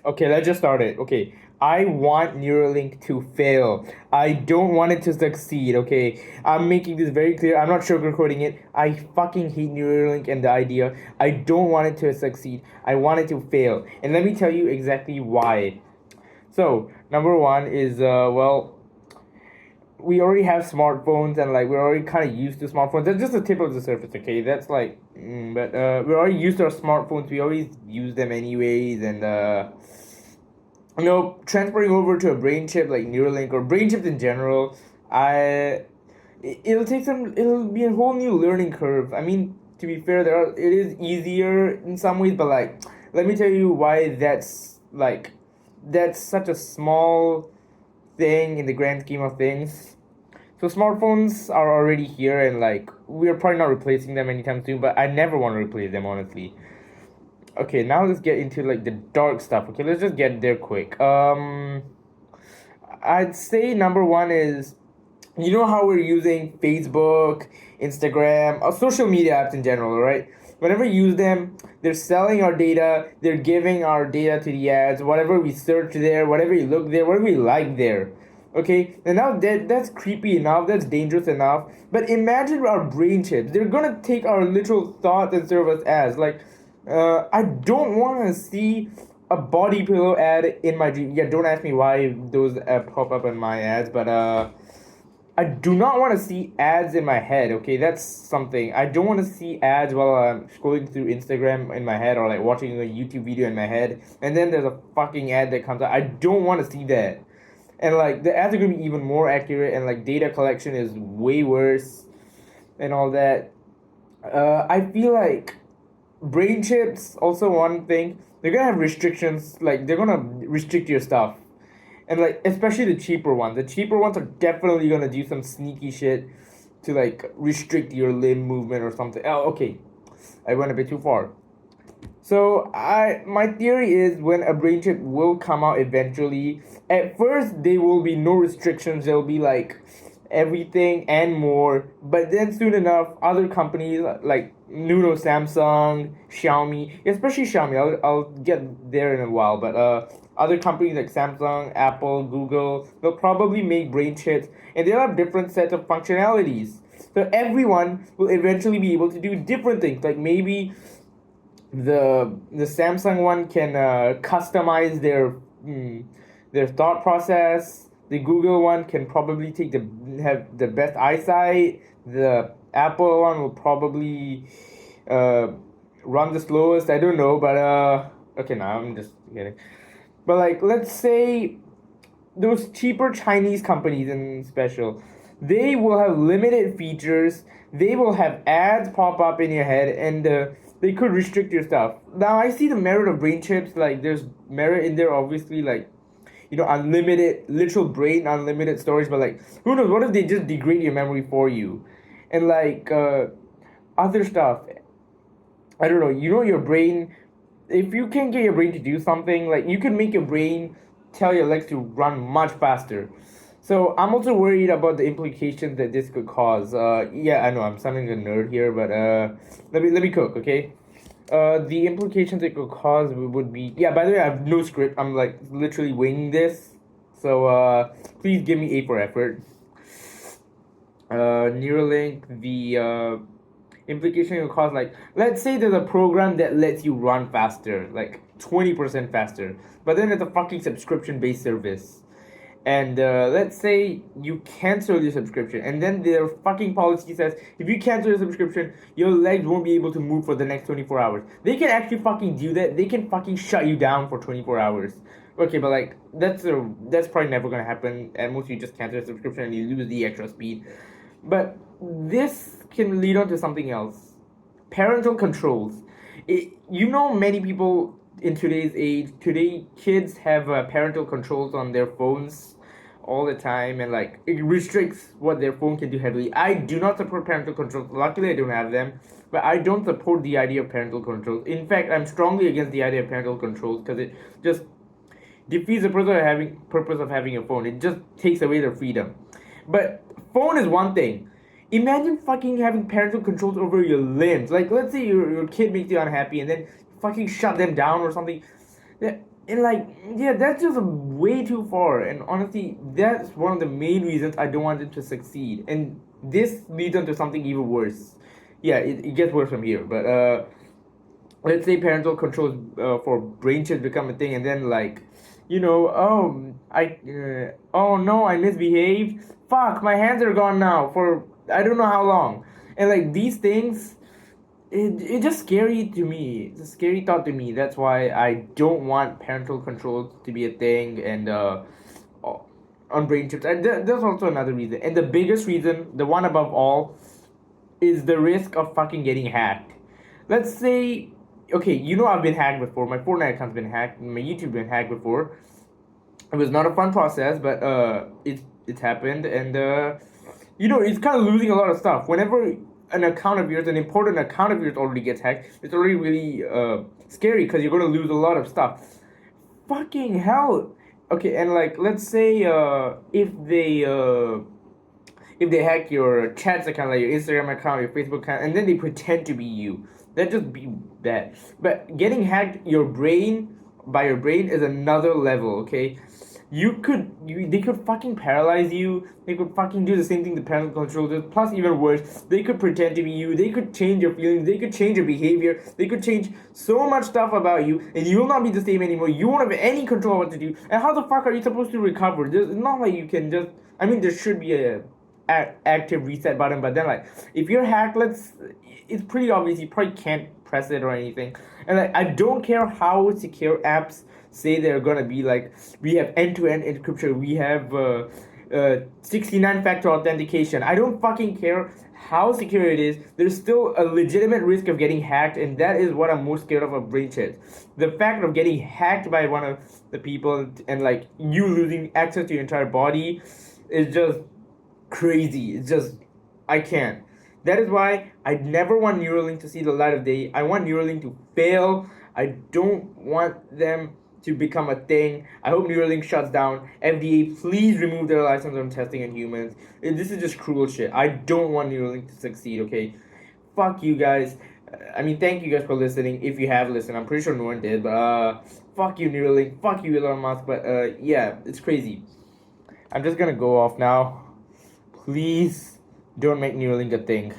Okay, let's just start it. Okay, I want Neuralink to fail. I don't want it to succeed. Okay, I'm making this very clear. I'm not sugarcoating it. I fucking hate Neuralink and the idea. I don't want it to succeed. I want it to fail. And let me tell you exactly why. So, number one is we already have smartphones and like we're already kind of used to smartphones. That's just the tip of the surface, okay? That's like, but we're already used to our smartphones. We always use them anyways, and transferring over to a brain chip like Neuralink or brain chips in general, it'll be a whole new learning curve. I mean, to be fair, it is easier in some ways, but like, let me tell you why that's such a small thing in the grand scheme of things. So smartphones are already here, and like we're probably not replacing them anytime soon. But I never want to replace them, honestly. Okay, now let's get into like the dark stuff. Okay, let's just get there quick. I'd say number one is, you know how we're using Facebook, Instagram, or social media apps in general, right? Whenever we use them, they're selling our data, they're giving our data to the ads, whatever we search there, whatever we look there, whatever we like there. Okay, and now that's creepy enough, that's dangerous enough. But imagine our brain chips. They're gonna take our literal thoughts and serve us as. Like, I don't wanna see a body pillow ad in my dream. Yeah, don't ask me why those pop up in my ads, but I do not want to see ads in my head, okay? That's something. I don't want to see ads while I'm scrolling through Instagram in my head or like watching a YouTube video in my head and then there's a fucking ad that comes out. I don't want to see that. And like the ads are going to be even more accurate and like data collection is way worse and all that. I feel like brain chips, also one thing, they're going to have restrictions. Like they're going to restrict your stuff, and like especially the cheaper ones. The cheaper ones are definitely gonna do some sneaky shit to like restrict your limb movement or something. Oh, okay, I went a bit too far. So my theory is when a brain chip will come out eventually. At first, there will be no restrictions. There will be like everything and more. But then soon enough, other companies like Samsung, Xiaomi, especially Xiaomi. I'll get there in a while. But other companies like Samsung, Apple, Google, they'll probably make brain chips, and they'll have different sets of functionalities. So everyone will eventually be able to do different things. Like maybe the Samsung one can customize their thought process. The Google one can probably have the best eyesight. The Apple one will probably run the slowest. I don't know, but okay, now I'm just kidding. But like, let's say those cheaper Chinese companies in special, they will have limited features. They will have ads pop up in your head, and they could restrict your stuff. Now I see the merit of brain chips. Like there's merit in there, obviously. Like unlimited literal brain, unlimited storage. But like, who knows? What if they just degrade your memory for you, and like other stuff. I don't know. Your brain. If you can get your brain to do something, like you can make your brain tell your legs to run much faster. So I'm also worried about the implications that this could cause. Yeah, I know I'm sounding a nerd here, but let me cook, okay? The implications it could cause would be, yeah. By the way, I have no script. I'm like literally winging this, so please give me A for effort. Neuralink, the implication will cause, like, let's say there's a program that lets you run faster, like 20% faster, but then it's a fucking subscription based service, and let's say you cancel your subscription, and then their fucking policy says if you cancel your subscription, your legs won't be able to move for the next 24 hours. They can actually fucking do that. They can fucking shut you down for 24 hours. Okay, but like that's probably never gonna happen. At most, you just cancel your subscription and you lose the extra speed. But this can lead on to something else. Parental controls. Many people in today's age, today kids have parental controls on their phones all the time, and like it restricts what their phone can do heavily. I do not support parental controls. Luckily, I don't have them, but I don't support the idea of parental controls. In fact, I'm strongly against the idea of parental controls because it just defeats the purpose of having a phone. It just takes away their freedom. But phone is one thing. Imagine fucking having parental controls over your limbs. Like, let's say your kid makes you unhappy and then fucking shut them down or something. And like, yeah, that's just way too far. And honestly, that's one of the main reasons I don't want it to succeed. And this leads on to something even worse. Yeah, it gets worse from here. But let's say parental controls for brain chips become a thing, and then like, oh no, I misbehaved. Fuck, my hands are gone now for I don't know how long. And like these things, it's just scary to me. It's a scary thought to me. That's why I don't want parental controls to be a thing. And on brain chips, and there's also another reason, and the biggest reason, the one above all, is the risk of fucking getting hacked. Let's say, okay, I've been hacked before. My Fortnite account's been hacked. My YouTube been hacked before. It was not a fun process, but it happened, and it's kind of losing a lot of stuff. Whenever an account of yours, an important account of yours, already gets hacked, it's already really scary because you're going to lose a lot of stuff. Fucking hell. Okay, and like let's say if they hack your chats account, like your Instagram account, your Facebook account, and then they pretend to be you, that just be bad. But getting hacked by your brain is another level. Okay, they could fucking paralyze you. They could fucking do the same thing the parental control does. Plus, even worse, they could pretend to be you. They could change your feelings. They could change your behavior. They could change so much stuff about you, and you will not be the same anymore. You won't have any control of what to do. And how the fuck are you supposed to recover? It's not like you can just. I mean, there should be a active reset button, but then like if you're hacked, it's pretty obvious you probably can't press it or anything. And like I don't care how secure apps say they're gonna be, like we have end-to-end encryption, we have 69 factor authentication. I don't fucking care how secure it is, there's still a legitimate risk of getting hacked, and that is what I'm most scared of brain chips. The fact of getting hacked by one of the people, and like you losing access to your entire body, is just crazy. It's just, I can't. That is why I never want Neuralink to see the light of day. I want Neuralink to fail. I don't want them to become a thing. I hope Neuralink shuts down. FDA, please remove their license on testing in humans. This is just cruel shit. I don't want Neuralink to succeed, okay? Fuck you guys. I mean, thank you guys for listening. If you have listened, I'm pretty sure no one did, but fuck you, Neuralink. Fuck you, Elon Musk. But yeah, it's crazy. I'm just gonna go off now. Please don't make Neuralink a thing.